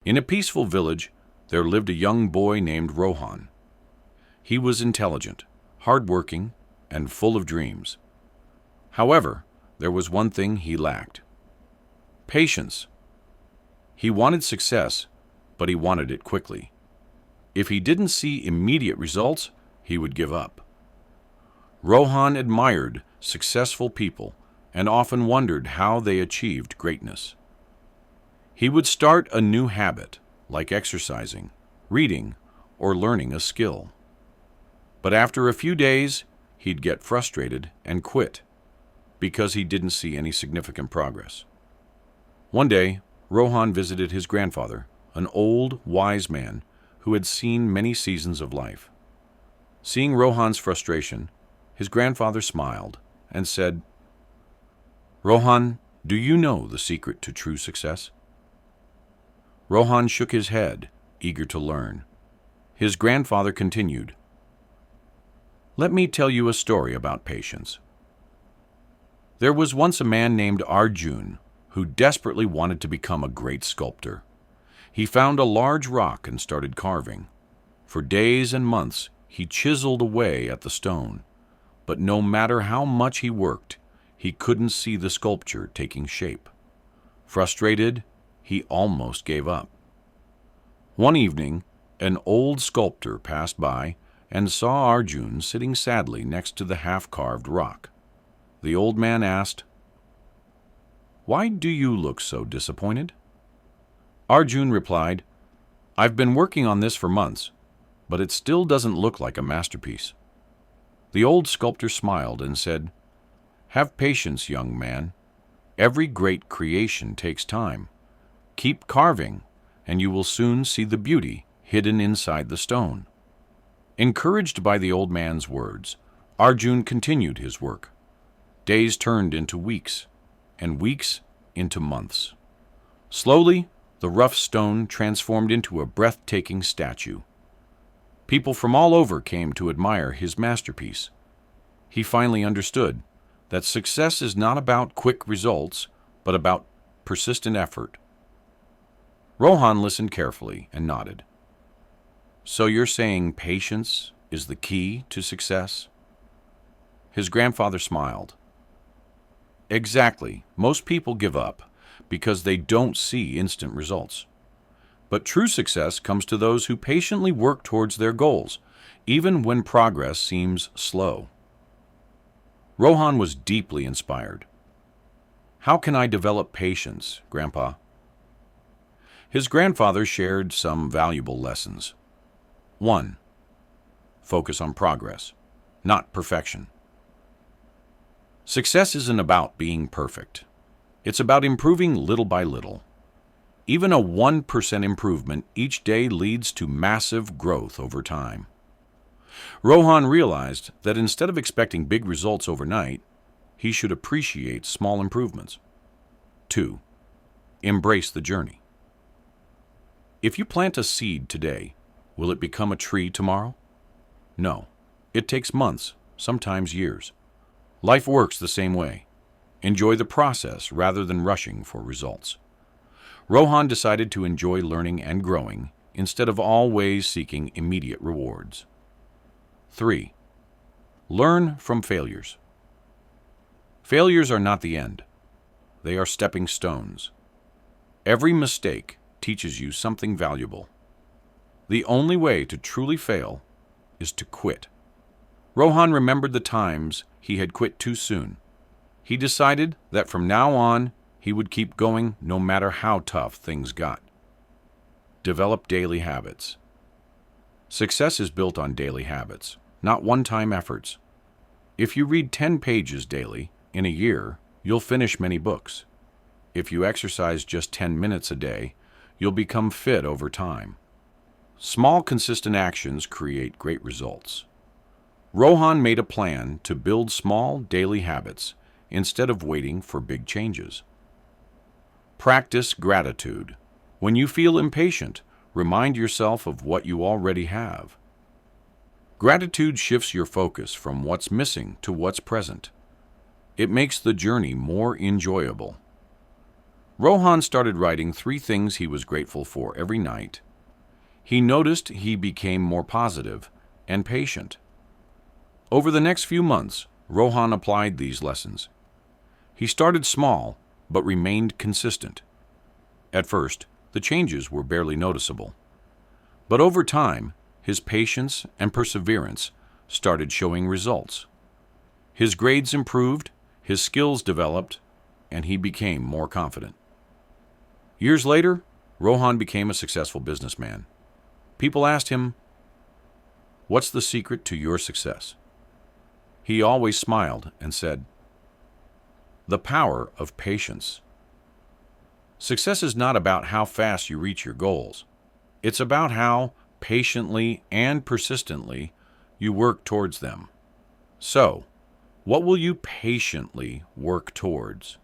In a peaceful village, there lived a young boy named Rohan. He was intelligent, hardworking, and full of dreams. However, there was one thing he lacked: patience. He wanted success, but he wanted it quickly. If he didn't see immediate results, he would give up. Rohan admired successful people and often wondered how they achieved greatness. He would start a new habit, like exercising, reading, or learning a skill. But after a few days, he'd get frustrated and quit because he didn't see any significant progress. One day, Rohan visited his grandfather, an old, wise man who had seen many seasons of life. Seeing Rohan's frustration, his grandfather smiled and said, "Rohan, do you know the secret to true success?" Rohan shook his head, eager to learn. His grandfather continued, "Let me tell you a story about patience. There was once a man named Arjun who desperately wanted to become a great sculptor. He found a large rock and started carving. For days and months, he chiseled away at the stone, but no matter how much he worked, he couldn't see the sculpture taking shape. Frustrated, he almost gave up. One evening, an old sculptor passed by and saw Arjun sitting sadly next to the half-carved rock. The old man asked, "Why do you look so disappointed?" Arjun replied, "I've been working on this for months, but it still doesn't look like a masterpiece." The old sculptor smiled and said, "Have patience, young man. Every great creation takes time. Keep carving, and you will soon see the beauty hidden inside the stone." Encouraged by the old man's words, Arjun continued his work. Days turned into weeks, and weeks into months. Slowly, the rough stone transformed into a breathtaking statue. People from all over came to admire his masterpiece. He finally understood that success is not about quick results, but about persistent effort. Rohan listened carefully and nodded. "So you're saying patience is the key to success?" His grandfather smiled. "Exactly. Most people give up because they don't see instant results. But true success comes to those who patiently work towards their goals, even when progress seems slow." Rohan was deeply inspired. "How can I develop patience, Grandpa?" His grandfather shared some valuable lessons. 1. Focus on progress, not perfection. Success isn't about being perfect. It's about improving little by little. Even a 1% improvement each day leads to massive growth over time. Rohan realized that instead of expecting big results overnight, he should appreciate small improvements. 2. Embrace the journey. If you plant a seed today, will it become a tree tomorrow? No. It takes months, sometimes years. Life works the same way. Enjoy the process rather than rushing for results. Rohan decided to enjoy learning and growing instead of always seeking immediate rewards. 3. Learn from failures. Failures are not the end. They are stepping stones. Every mistake teaches you something valuable. The only way to truly fail is to quit. Rohan remembered the times he had quit too soon. He decided that from now on, he would keep going no matter how tough things got. Develop daily habits. Success is built on daily habits, not one-time efforts. If you read 10 pages daily, in a year, you'll finish many books. If you exercise just 10 minutes a day, you'll become fit over time. Small, consistent actions create great results. Rohan made a plan to build small, daily habits instead of waiting for big changes. Practice gratitude. When you feel impatient, remind yourself of what you already have. Gratitude shifts your focus from what's missing to what's present. It makes the journey more enjoyable. Rohan started writing 3 things he was grateful for every night. He noticed he became more positive and patient. Over the next few months, Rohan applied these lessons. He started small, but remained consistent. At first, the changes were barely noticeable. But over time, his patience and perseverance started showing results. His grades improved, his skills developed, and he became more confident. Years later, Rohan became a successful businessman. People asked him, "What's the secret to your success?" He always smiled and said, "The power of patience." Success is not about how fast you reach your goals. It's about how patiently and persistently you work towards them. So, what will you patiently work towards?